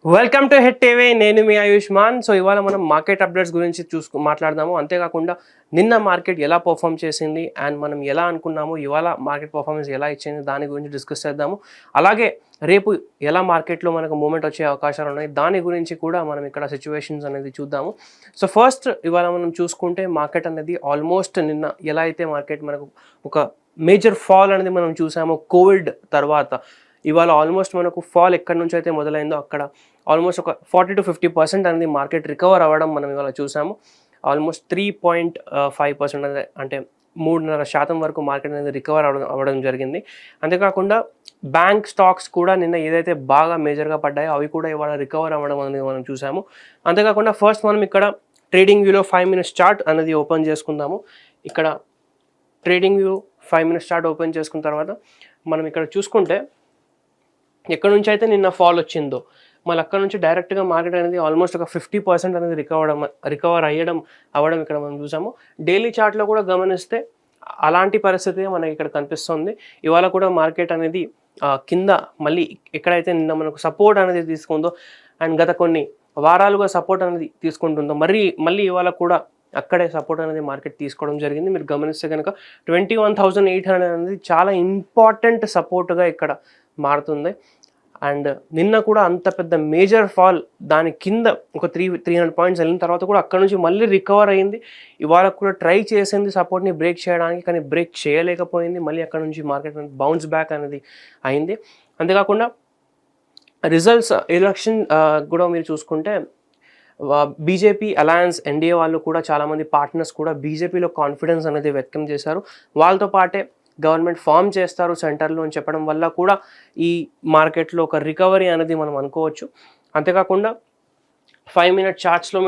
Welcome to head TV. నేను మీ Ayushman. So ఇవాళ మనం మార్కెట్ అప్డేట్స్ గురించి మాట్లాడదాము. అంతేకాకుండా నిన్న మార్కెట్ ఎలా పర్ఫామ్ చేసింది అండ్ మనం ఎలా అనుకున్నాము, ఇవాళ మార్కెట్ పర్ఫార్మెన్స్ ఎలా ఇచ్చింది దాని గురించి డిస్కస్ చేద్దాము. అలాగే రేపు ఎలా మార్కెట్లో మనకు మూమెంట్ వచ్చే అవకాశాలు ఉన్నాయి దాని గురించి కూడా మనం ఇక్కడ సిచ్యువేషన్స్ అనేది చూద్దాము. సో ఫస్ట్ ఇవాళ మనం చూసుకుంటే మార్కెట్ అనేది ఆల్మోస్ట్ నిన్న ఎలా అయితే మార్కెట్ మనకు ఒక మేజర్ ఫాల్ అనేది మనం చూసాము కోవిడ్ తర్వాత, ఇవాళ ఆల్మోస్ట్ మనకు ఫాల్ ఎక్కడి నుంచి అయితే మొదలైందో అక్కడ ఆల్మోస్ట్ ఒక 40-50% అనేది మార్కెట్ రికవర్ అవ్వడం మనం ఇవాళ చూసాము. ఆల్మోస్ట్ 3.5% అనేది, అంటే 3.5% వరకు మార్కెట్ అనేది రికవర్ అవ్వడం జరిగింది. అంతేకాకుండా బ్యాంక్ స్టాక్స్ కూడా నిన్న ఏదైతే బాగా మేజర్గా పడ్డాయో అవి కూడా ఇవాళ రికవర్ అవ్వడం అనేది మనం చూసాము. అంతేకాకుండా ఫస్ట్ మనం ఇక్కడ ట్రేడింగ్ వ్యూలో 5 minutes చార్ట్ అనేది ఓపెన్ చేసుకుందాము. ఇక్కడ trading view 5 minutes chart open చేసుకున్న తర్వాత మనం ఇక్కడ చూసుకుంటే ఎక్కడి నుంచి అయితే నిన్న ఫాల్ వచ్చిందో మళ్ళీ అక్కడ నుంచి డైరెక్ట్గా మార్కెట్ అనేది ఆల్మోస్ట్ ఒక 50% అనేది రికవర్ అవ్వడం ఇక్కడ మనం చూసాము. డైలీ చార్ట్లో కూడా గమనిస్తే అలాంటి పరిస్థితి మనకి ఇక్కడ కనిపిస్తుంది. ఇవాళ కూడా మార్కెట్ అనేది కింద మళ్ళీ ఎక్కడైతే నిన్న మనకు సపోర్ట్ అనేది తీసుకుందో అండ్ గత కొన్ని వారాలుగా సపోర్ట్ అనేది తీసుకుంటుందో మళ్ళీ ఇవాళ కూడా అక్కడే సపోర్ట్ అనేది మార్కెట్ తీసుకోవడం జరిగింది. మీరు గమనిస్తే కనుక 21,800 అనేది చాలా ఇంపార్టెంట్ సపోర్ట్గా ఇక్కడ మారుతుంది. అండ్ నిన్న కూడా అంత పెద్ద మేజర్ ఫాల్ దాని కింద ఒక 300 పాయింట్స్ వెళ్ళిన తర్వాత కూడా అక్కడ నుంచి మళ్ళీ రికవర్ అయ్యింది. ఇవాళ కూడా ట్రై చేసింది సపోర్ట్ని బ్రేక్ చేయడానికి, కానీ బ్రేక్ చేయలేకపోయింది. మళ్ళీ అక్కడ నుంచి మార్కెట్ అనేది బౌన్స్ బ్యాక్ అనేది అయింది. అంతేకాకుండా రిజల్ట్స్ ఎలక్షన్ కూడా మీరు చూసుకుంటే బీజేపీ అలయన్స్ ఎన్డీఏ వాళ్ళు కూడా చాలామంది పార్ట్నర్స్ కూడా బీజేపీలో కాన్ఫిడెన్స్ అనేది వ్యక్తం చేశారు. వాళ్ళతో పాటే గవర్నమెంట్ ఫామ్ చేస్తారు సెంటర్లో అని చెప్పడం వల్ల కూడా ఈ మార్కెట్లో ఒక రికవరీ అనేది మనం అనుకోవచ్చు. అంతేకాకుండా 5 minute చార్ట్స్లో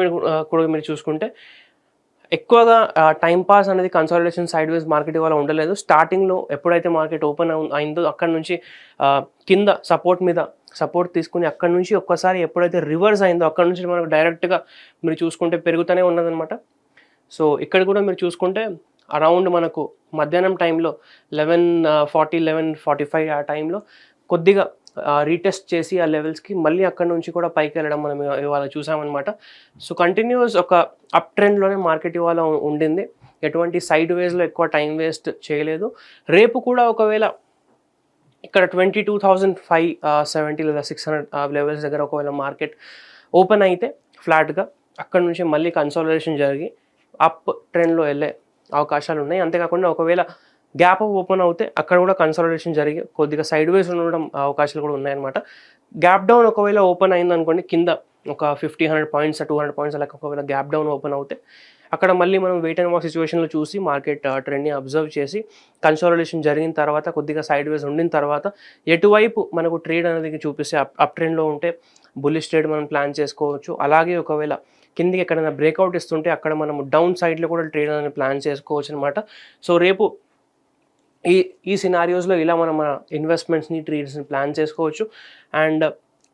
మీరు చూసుకుంటే ఎక్కువగా టైంపాస్ అనేది కన్సాలిడేషన్ సైడ్ వేస్ మార్కెట్ ఇవాళ ఉండలేదు. స్టార్టింగ్లో ఎప్పుడైతే మార్కెట్ ఓపెన్ అయిందో అక్కడ నుంచి కింద సపోర్ట్ తీసుకుని అక్కడ నుంచి ఒక్కసారి ఎప్పుడైతే రివర్స్ అయిందో అక్కడ నుంచి మనకు డైరెక్ట్గా మీరు చూసుకుంటే పెరుగుతూనే ఉన్నదనమాట. సో ఇక్కడ కూడా మీరు చూసుకుంటే అరౌండ్ మనకు మధ్యాహ్నం టైంలో 11:40, 11:45 ఆ టైంలో కొద్దిగా రీటెస్ట్ చేసి ఆ లెవెల్స్కి మళ్ళీ అక్కడ నుంచి కూడా పైకి వెళ్ళడం మనం ఇవాళ చూసామన్నమాట. సో కంటిన్యూస్ ఒక అప్ ట్రెండ్లోనే మార్కెట్ ఇవాళ ఉండింది. ఎటువంటి సైడ్ వేస్లో ఎక్కువ టైం వేస్ట్ చేయలేదు. రేపు కూడా ఒకవేళ ఇక్కడ 22,570 లేదా 600 లెవెల్స్ దగ్గర ఒకవేళ మార్కెట్ ఓపెన్ అయితే ఫ్లాట్గా అక్కడ నుంచి మళ్ళీ కన్సాలిడేషన్ జరిగి అప్ ట్రెండ్లో వెళ్ళే అవకాశాలు ఉన్నాయి. అంతేకాకుండా ఒకవేళ గ్యాప్ ఓపెన్ అవుతే అక్కడ కూడా కన్సాలిడేషన్ జరిగి కొద్దిగా సైడ్ వేస్ ఉండడం అవకాశాలు కూడా ఉన్నాయన్నమాట. గ్యాప్ డౌన్ ఒకవేళ ఓపెన్ అయిందనుకోండి కింద ఒక 50-100 పాయింట్స్ 200 పాయింట్స్ అలా ఒకవేళ గ్యాప్ డౌన్ ఓపెన్ అవుతే అక్కడ మళ్ళీ మనం వెయిట్ అండ్ వాచ్ సిచ్యువేషన్లో చూసి మార్కెట్ ట్రెండ్ని అబ్జర్వ్ చేసి కన్సాలిడేషన్ జరిగిన తర్వాత కొద్దిగా సైడ్ వేస్ ఉండిన తర్వాత ఎటువైపు మనకు ట్రేడ్ అనేది చూపిస్తే అప్ ట్రెండ్లో ఉంటే బుల్లిష్ ట్రేడ్ మనం ప్లాన్ చేసుకోవచ్చు. అలాగే ఒకవేళ కిందికి ఎక్కడైనా బ్రేక్అవుట్ ఇస్తుంటే అక్కడ మనం డౌన్ సైడ్లో కూడా ట్రేడ్ అనేది ప్లాన్ చేసుకోవచ్చు అనమాట. సో రేపు ఈ సినారియోస్లో ఇలా మనం మన ఇన్వెస్ట్మెంట్స్ని ట్రేడ్స్ని ప్లాన్ చేసుకోవచ్చు. అండ్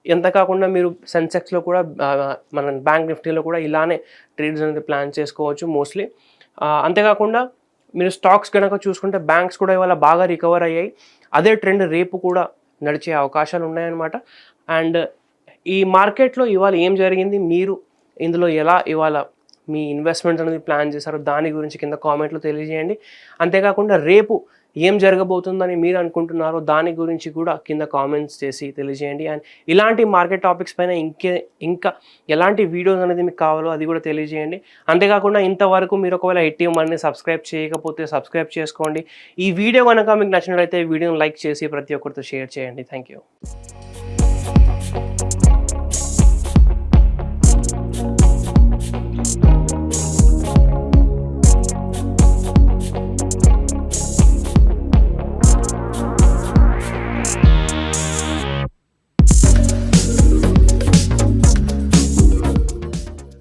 ఎంత కాకుండా మీరు సెన్సెక్స్లో కూడా మన బ్యాంక్ నిఫ్టీలో కూడా ఇలానే ట్రేడ్స్ అనేది ప్లాన్ చేసుకోవచ్చు మోస్ట్లీ. అంతేకాకుండా మీరు స్టాక్స్ కనుక చూసుకుంటే బ్యాంక్స్ కూడా ఇవాళ బాగా రికవర్ అయ్యాయి. అదే ట్రెండ్ రేపు కూడా నడిచే అవకాశాలు ఉన్నాయన్నమాట. అండ్ ఈ మార్కెట్లో ఇవాళ ఏం జరిగింది, మీరు ఇందులో ఎలా ఇవాళ మీ ఇన్వెస్ట్మెంట్స్ అనేది ప్లాన్ చేశారో దాని గురించి కింద కామెంట్లో తెలియజేయండి. అంతేకాకుండా రేపు ఏం జరగబోతుందని మీరు అనుకుంటున్నారో దాని గురించి కూడా కింద కామెంట్స్ చేసి తెలియజేయండి. అండ్ ఇలాంటి మార్కెట్ టాపిక్స్ పైన ఇంకా ఎలాంటి వీడియోస్ అనేది మీకు కావాలో అది కూడా తెలియజేయండి. అంతేకాకుండా ఇంతవరకు మీరు ఒకవేళ HTM మనని సబ్స్క్రైబ్ చేయకపోతే సబ్స్క్రైబ్ చేసుకోండి. ఈ వీడియో కనుక మీకు నచ్చినట్లయితే వీడియోని లైక్ చేసి ప్రతి ఒక్కరితో షేర్ చేయండి. Thank you.